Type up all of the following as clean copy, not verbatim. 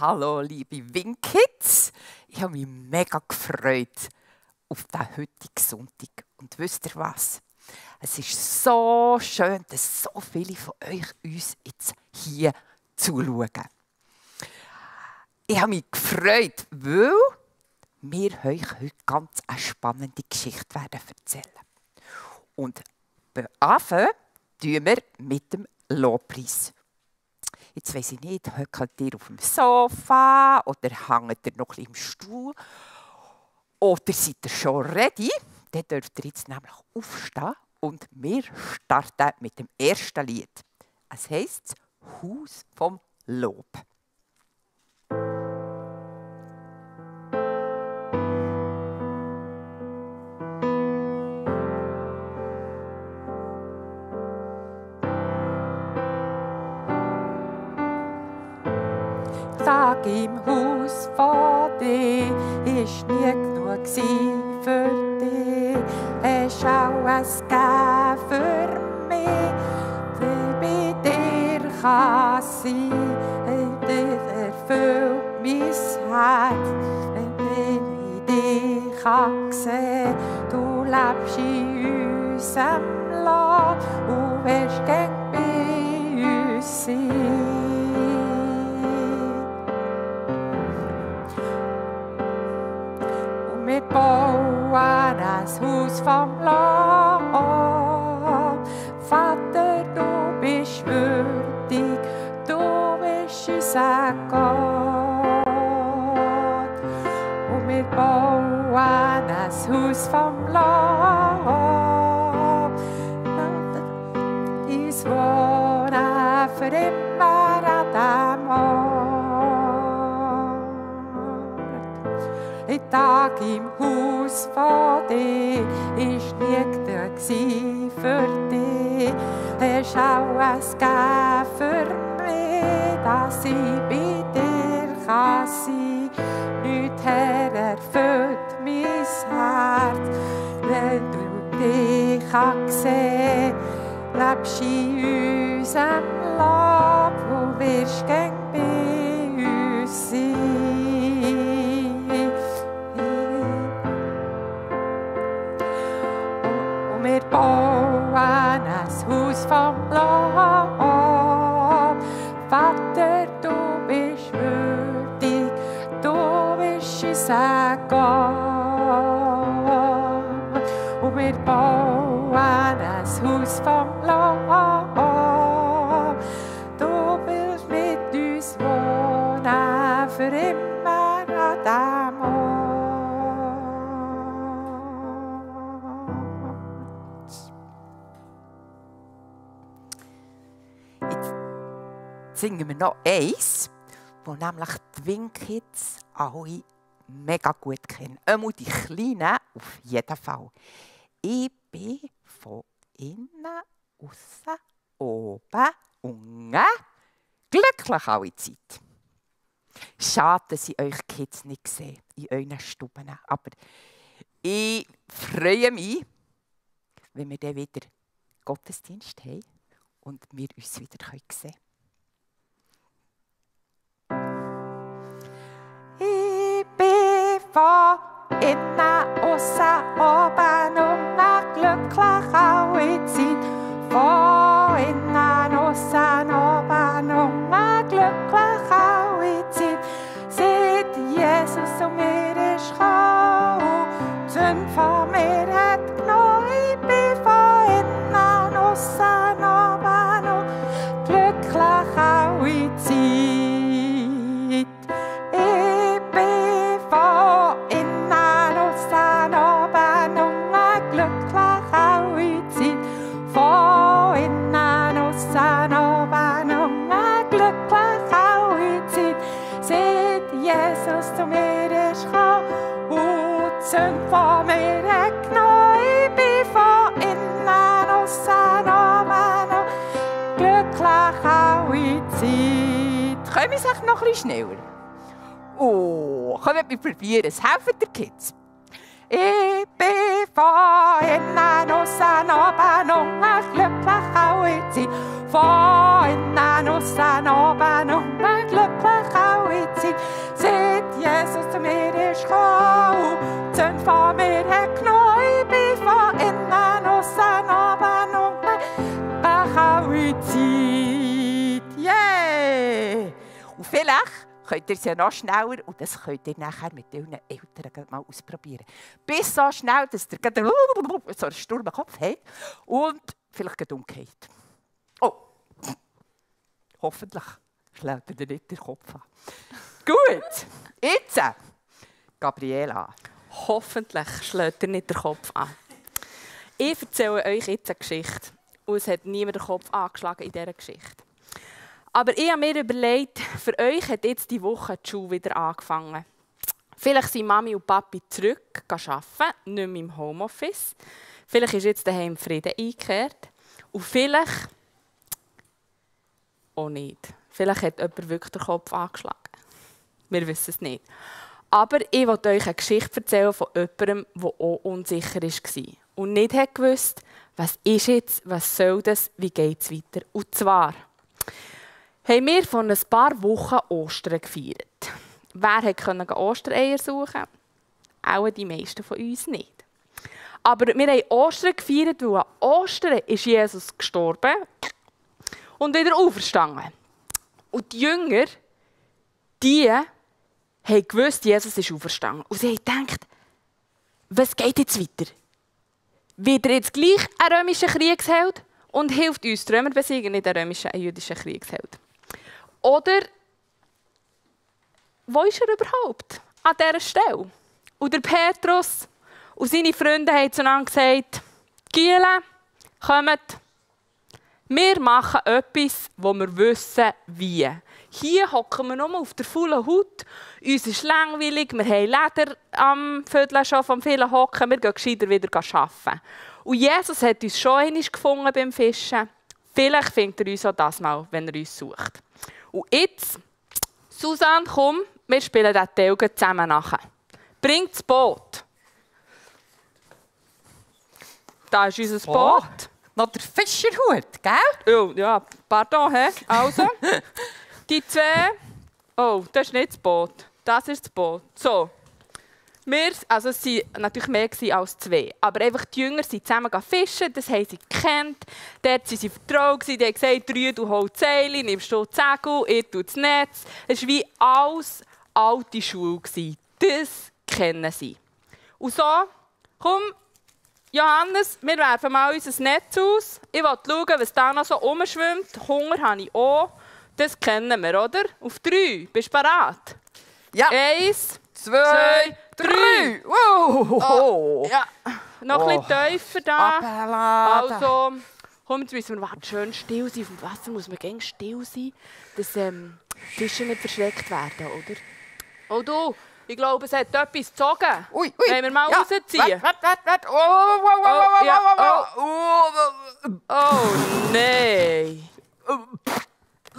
Hallo, liebe Wingkids. Ich habe mich mega gefreut auf den heutigen Sonntag. Und wisst ihr was? Es ist so schön, dass so viele von euch uns jetzt hier zuschauen. Ich habe mich gefreut, weil wir euch heute ganz eine spannende Geschichte werden erzählen. Und anfangen tun wir mit dem Lobpreis. Jetzt weiss ich nicht, hockt ihr auf dem Sofa oder hängt ihr noch ein bisschen im Stuhl? Oder seid ihr schon ready? Dann dürft ihr jetzt nämlich aufstehen und wir starten mit dem ersten Lied. Es heisst «Haus vom Lob». Tag im Haus von dir ist nie genug für dich. Es auch es gegeben für mich, der bei dir kann sein. Dir erfüllt mein Herz, wenn ich dich kann sehen. Du lebst in unserem Land und wirst gern bei uns sein. Wir bauen ein Haus vom Lob. Vater, du bist würdig, du bist unser Gott. Und wir bauen ein Haus vom Lob. Uns wohnen für immer an dem Ort. Ein Tag im Haus von dir ist nie genug für dich. Hast auch es gegeben für mich, dass ich bei dir kann sein. Nichts erfüllt mein Herz, wenn du dich sehen. Lebst in unserem Lob, wo wirst gern bei uns sein. Wir bauen ein Haus vom Lob. Vater, du bist würdig, du bist unser Gott. Und wir bauen ein Haus vom Lob. Du willst mit uns wohnen, für immer an dem Ort. Singen wir noch eins, das nämlich die Wingkids alle mega gut kennen. Einmal die Kleinen auf jeden Fall. Ich bin von innen, aussen, oben, unten, glücklich alle Zeit. Schade, dass ich euch Kids nicht sehe in euren Stuben. Aber ich freue mich, wenn wir dann wieder Gottesdienst haben und wir uns wieder sehen können. Ich bin von innen, aussen, oben und glücklich alle Zeit. Von innen, aussen, oben und glücklich alle Zeit. Seit Jesus zu mir ist gekommen, die Sünde von mir hat genommen. Ich bin von innen, aussen, oben und glücklich alle Zeit. Jesus zu mir ist gekommen und die Sünde von mir hat genommen. Ich bin von innen, aussen, oben und glücklich alle Zeit. Können wir es noch etwas schneller? Oh, können wir probieren. Es helfen die Kids. Ich bin von innen, aussen, oben und glücklich alle Zeit. Von innen, aussen, oben und glücklich alle Zeit. Und vielleicht könnt ihr es ja noch schneller und das könnt ihr nachher mit euren Eltern mal ausprobieren. Bis so schnell, dass ihr gerade so einen Sturm im Kopf habt und vielleicht gerade umgeht. Oh, hoffentlich schlägt ihr nicht den Kopf an. Gut, jetzt Gabriela. Hoffentlich schlägt ihr nicht den Kopf an. Ich erzähle euch jetzt eine Geschichte. Und es hat niemand den Kopf angeschlagen in dieser Geschichte. Aber ich habe mir überlegt, für euch hat jetzt die Woche die Schule wieder angefangen. Vielleicht sind Mami und Papi zurück arbeiten, nicht mehr im Homeoffice. Vielleicht ist jetzt daheim Frieden eingekehrt. Und vielleicht auch nicht. Vielleicht hat jemand wirklich den Kopf angeschlagen. Wir wissen es nicht. Aber ich wollte euch eine Geschichte erzählen von jemandem, der auch unsicher war. Und nicht wusste, was ist jetzt, was soll das, wie geht es weiter. Und zwar haben wir vor ein paar Wochen Ostern gefeiert. Wer konnte Ostereier suchen? Auch die meisten von uns nicht. Aber wir haben Ostern gefeiert, weil an Ostern ist Jesus gestorben und wieder auferstanden. Und die Jünger, die haben gewusst, Jesus ist auferstanden. Und sie haben gedacht, was geht jetzt weiter? Wird er jetzt gleich ein römischer Kriegsheld und hilft uns die Römer besiegen, nicht ein römischer, ein jüdischer Kriegsheld? Oder wo ist er überhaupt an dieser Stelle? Und der Petrus und seine Freunde haben zueinander gesagt, Giele, kommt, wir machen etwas, wo wir wissen, wie. Hier hocken wir nur auf der faulen Haut. Uns ist langweilig, wir haben Leder am Viertel schon vom vielen Hocken, wir gehen gescheiter wieder arbeiten. Und Jesus hat uns schon einmal gefunden beim Fischen. Vielleicht findet er uns auch das mal, wenn er uns sucht. Und jetzt, Susanne, komm, wir spielen diesen Teil zusammen nachher. Bring das Boot. Da ist unser Boot. Noch der Fischerhut, gell? Oh, ja, pardon, hä? Also, die zwei. Oh, das ist nicht das Boot. Das ist das Boot. So. Also es waren natürlich mehr als zwei. Aber einfach die Jünger sind zusammen fischen, das haben sie gekannt. Dort waren sie vertraut, die haben gesagt, Rüd, du holst Seile, nimmst du die Segel, ich tue das Netz. Es war wie alles alte Schule. Das kennen sie. Und so, komm, Johannes, wir werfen mal unser Netz aus. Ich will schauen, was da noch so rumschwimmt. Hunger habe ich auch. Das kennen wir, oder? Auf 3. Bist du bereit? Ja. 1, 2, 3. Wow. Oh, ja. Noch ein bisschen tiefer da. Also, komm, jetzt müssen wir schön still sein. Auf dem Wasser muss man gerne still sein, dass Fische nicht verschreckt werden, oder? Oh du, ich glaube, es hat etwas gezogen. Ui. Wollen wir mal rausziehen? Warte. Oh nein.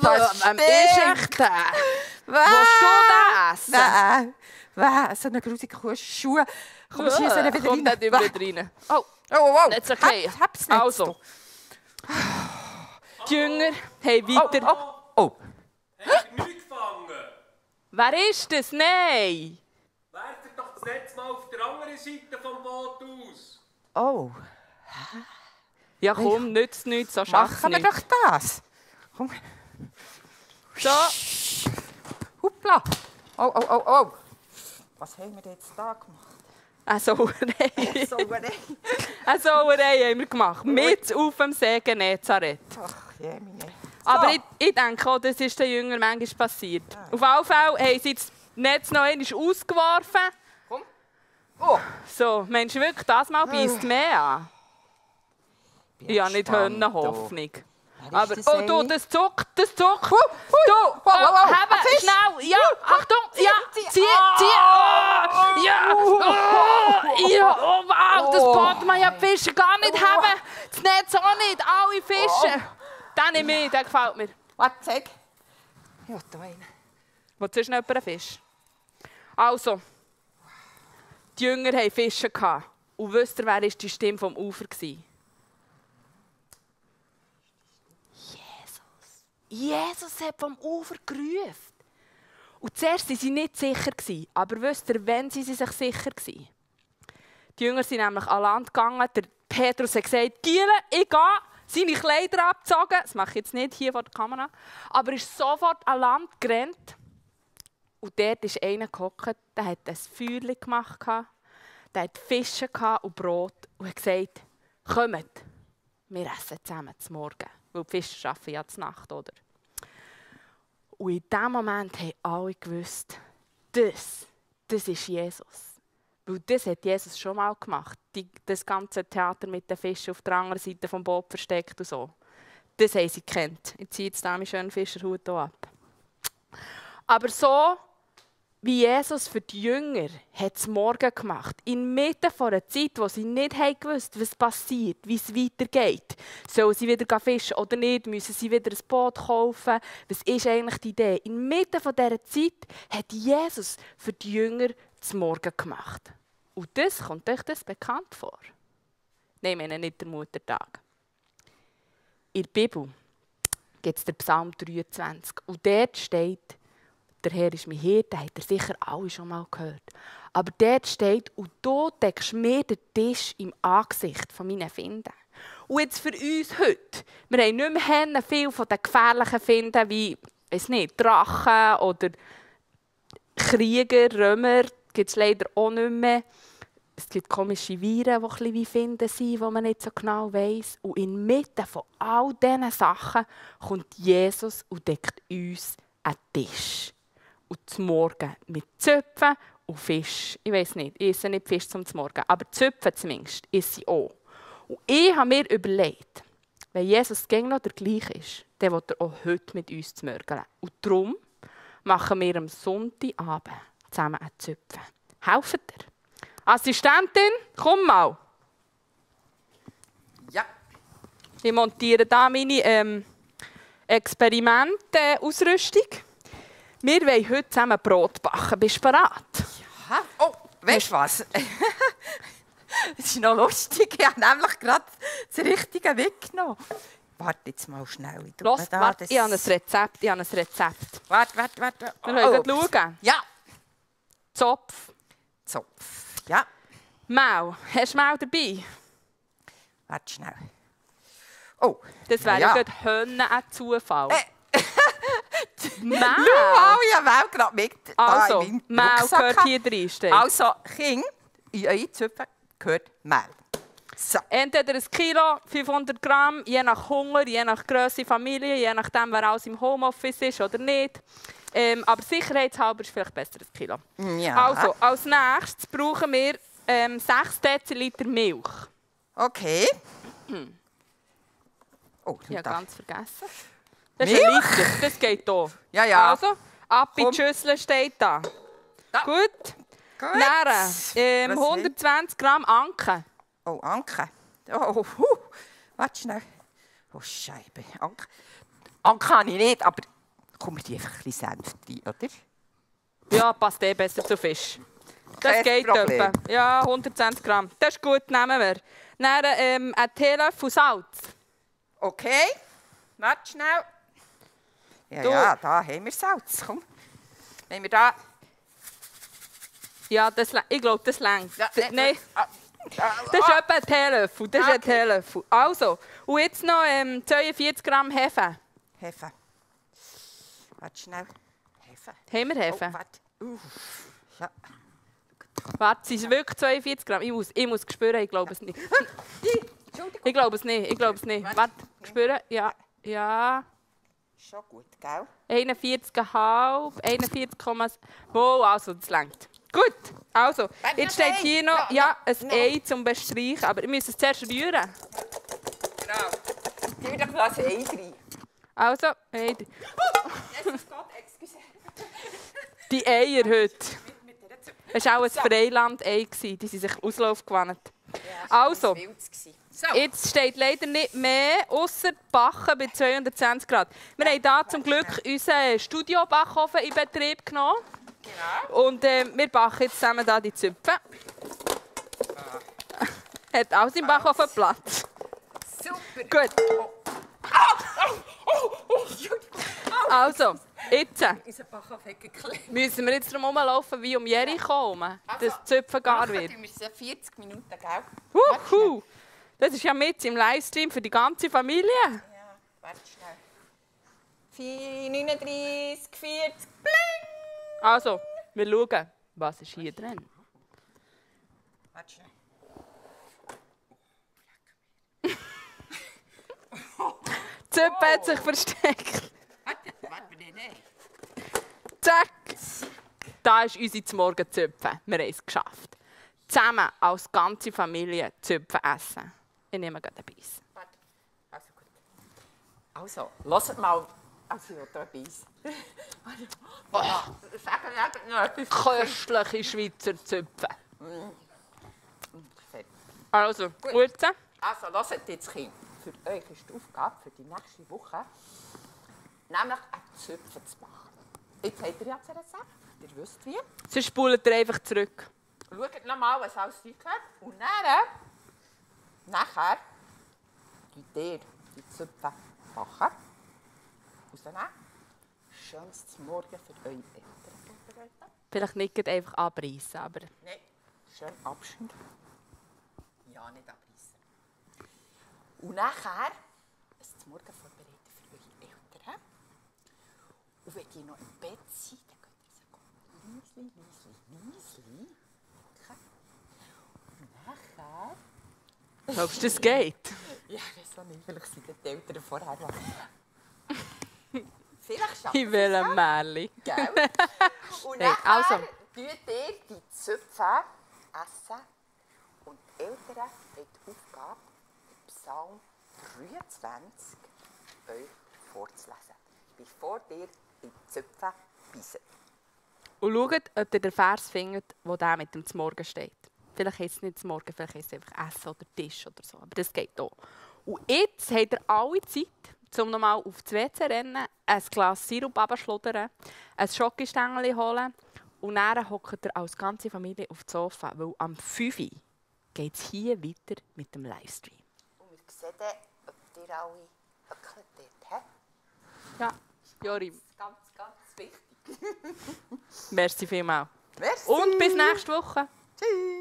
Was ist echt der? Willst du das? Nein. So eine grusige Schuhe. Komm, schieß wieder rein. Kommt nicht über rein. Oh, jetzt okay. Hab's nicht. Also. Die Jünger haben weiter... Oh. Hast du nichts gefangen? Wer ist das? Nein! Werft doch das Netz mal auf der anderen Seite vom Boot aus. Oh. Ja komm, nützt nichts, so schaff's Machen wir nicht. doch das. Komm. So. Hoppla. Oh. Was haben wir jetzt da gemacht? Eine Sauerei. Eine Sauerei haben wir gemacht. Mit auf dem See Genezareth. Ach, jemine. Aber ich denke auch, das ist den Jüngern manchmal passiert. Auf jeden Fall haben sie das Netz noch einmal ausgeworfen. Komm. Oh. So, Mensch, wirklich, das Mal beißt mehr an. Ich habe nicht Hoffnung. Aber, oh du, das zuckt. Du, heben, schnell, ja, Achtung, ja, zieh. Ja, oh, wow, das Boot, man ja die Fische gar nicht haben. Das Netz auch nicht, alle Fische. Den nehme ich, der gefällt mir. Warte, zeig. Ja, da einen. Willst du noch einen Fisch? Also, die Jünger hatten Fische. Und wisst ihr, wer war die Stimme vom Ufer war? Jesus hat vom Ufer gerufen. Und zuerst waren sie nicht sicher. Aber wisst ihr, wenn sie sich sicher waren? Die Jünger sind nämlich an Land gegangen. Der Petrus hat gesagt, Giele, ich gehe. Seine Kleider abgezogen. Das mache ich jetzt nicht hier vor der Kamera. Aber er ist sofort an Land gerannt. Und dort ist einer gehockt, der hat ein Feuer gemacht, der hat Fische und Brot und hat gesagt, kommt, wir essen zusammen zum Morgen. Weil die Fischer arbeiten ja zur Nacht, oder? Und in diesem Moment haben alle gewusst, das ist Jesus. Weil das hat Jesus schon mal gemacht. Das ganze Theater mit den Fischen auf der anderen Seite des Boots versteckt und so. Das haben sie gekannt. Ich ziehe jetzt meinen schönen Fischerhut hier ab. Aber so wie Jesus für die Jünger hat es morgen gemacht, inmitten von einer Zeit, wo sie nicht gewusst, was passiert, wie es weitergeht. Sollen sie wieder fischen oder nicht? Müssen sie wieder ein Boot kaufen? Was ist eigentlich die Idee? Inmitten von dieser Zeit hat Jesus für die Jünger das Morgen gemacht. Und das kommt euch das bekannt vor? Nein, ich meine nicht der Muttertag. In der Bibel gibt es den Psalm 23. Und dort steht, der Herr ist mein Hirte, habt ihr sicher alle schon mal gehört. Aber dort steht, und du deckst mir den Tisch im Angesicht von meinen Finden. Und jetzt für uns heute, wir haben nicht mehr viel von den gefährlichen Finden, wie Drachen oder Krieger, Römer, gibt es leider auch nicht mehr. Es gibt komische Viren, die ein bisschen wie Finden sind, die man nicht so genau weiss. Und inmitten von all diesen Sachen kommt Jesus und deckt uns einen Tisch. Und zum Morgen mit Zöpfen und Fisch. Ich weiss nicht, ich esse nicht Fisch zum Morgen, aber Zöpfen zumindest esse ich auch. Und ich habe mir überlegt, wenn Jesus noch der gleiche ist, dann will er auch heute mit uns zmörgeln. Und darum machen wir am Sonntagabend zusammen einen Zöpfen. Helft ihr? Assistentin, komm mal. Ja. Ich montiere hier meine Experiment-Ausrüstung. Wir wollen heute zusammen Brot backen. Bist du bereit? Ja. Oh, weißt du was? Das ist noch lustig. Ich habe nämlich gerade das Richtige weggenommen. Warte jetzt mal schnell. Los, warte, ich habe ein Rezept. Warte. Wir können schauen. Ja. Zopf. Ja. Mehl. Hast du Mehl dabei? Warte schnell. Oh. Das wäre ja gerade ein Zufall. Mehl. Schau, ich habe Mehl gerade mit. Also, Mehl gehört hier rein. Steht. Also, Kinder, in eure Zöpfe gehört Mehl. So. Entweder 1 Kilo, 500 Gramm, je nach Hunger, je nach Grösse Familie, je nachdem, wer alles im Homeoffice ist oder nicht. Aber sicherheitshalber ist vielleicht besser 1 Kilo. Ja. Also, als nächstes brauchen wir 6 Deziliter Milch. Okay. Oh, Ich habe ganz vergessen. Das Milch? ist 1 Liter, das geht hier. Ja. Also, ab in die Schüssel steht da. Gut. Dann 120 Gramm Anke. Oh, Anke. Oh, warte schnell. Oh, Scheibe. Anke habe ich nicht, aber kommen die einfach ein bisschen Senf rein, oder? Ja, passt besser zu Fisch. Das Kein geht Problem. etwa. Ja, 120 Gramm. Das ist gut, nehmen wir. Dann einen Teelöffel Salz. Okay. Warte schnell. Ja, da haben wir Salz. Komm. Nehmen wir da. Ja, ich glaube, das reicht. Ja, Nein, das ist etwa ein Teelöffel. Also, und jetzt noch 42 Gramm Hefe. Hefe. Warte schnell. Hefe. Haben wir Hefe? Oh, warte. Ja. Warte, sind es wirklich 42 Gramm? Ich muss spüren, ich glaube es nicht. Ich glaube es nicht. Warte, spüren? Ja. Schon gut, gell? 41,5, 41,7. Oh, also, das reicht. Gut, also, jetzt steht hier noch ein Ei zum Bestreichen, aber wir müssen es zuerst rühren. Genau. Gib mir doch das Ei rein. Also, Ei. Jesus Gott, excuse. Die Eier heute. Es war auch ein Freiland-Ei, die sind sich Auslauf gewandt. Also, jetzt steht leider nicht mehr, ausser Backen bei 220 Grad. Wir haben hier zum Glück unseren Studio-Backofen in Betrieb genommen. Genau. Und wir backen jetzt zusammen hier die Zöpfe. Hat alles im Backofen Platz. Super. Gut. Also, jetzt müssen wir jetzt drum herumlaufen wie um Jericho herum, dass die Zöpfe gar wird. Wir müssen 40 Minuten, gell? Das ist ja mit im Livestream für die ganze Familie. Ja, warte schnell. 39, 40, bling! Also, wir schauen, was ist hier drin. Warte schnell. Die Züppe hat sich versteckt. Warte, nein. Zack! Da ist unsere Morgenzüpfe. Wir haben es geschafft. Zusammen als ganze Familie Züpfe essen. Ich nehme gerade einen Biss. Warte. Also gut. Also, lasst mal. Also, ich will da etwas. Sagen noch etwas. Köstliche Schweizer Züpfe. Also, gut. Also, lasst jetzt, Kind. Für euch ist die Aufgabe für die nächste Woche, nämlich eine Zöpfe zu machen. Jetzt habt ihr ja das Rezept. Ihr wisst wie. Sie spulen ihr einfach zurück. Schaut nochmal, was alles drin gehört. Und nachher tut ihr die Zöpfe machen. Rausnehmen. Schönes Morgen für eure Eltern vorbereiten. Vielleicht nicht gerade einfach abreißen, aber Nein, schön abschneiden. Ja, nicht abreißen. Und nachher ein Morgen vorbereiten für eure Eltern. Und wenn die noch im Bett sind, dann könnt ihr sagen, Liesli. Okay. Und nachher... glaubst du, das geht? Ja, ich weiß auch nicht, vielleicht sind die Eltern vorher noch... Vielleicht schaffen In welchem Märchen? Gell? Und Hey, nachher also. tut ihr die Zöpfe essen. Und die Eltern haben die Aufgabe, den Psalm 23 euch vorzulesen, bevor ihr die Zöpfe beißt. Und schaut, ob ihr den Vers findet, wo der mit dem Zmorgen steht. Vielleicht heisst es nicht Zmorgen, vielleicht heisst es einfach Essen oder Tisch oder so. Aber das geht auch. Und jetzt habt ihr alle Zeit, um nochmal auf das WC zu rennen, ein Glas Sirup abzuschludern, ein Schokostängel holen und dann hockt ihr als ganze Familie auf dem Sofa, weil am 5 Uhr geht es hier weiter mit dem Livestream. Und wir sehen dann, ob ihr alle höckelt dort. Ja, Jorim, Ganz, ganz wichtig. merci vielmals. Merci. Und bis nächste Woche. Tschüss.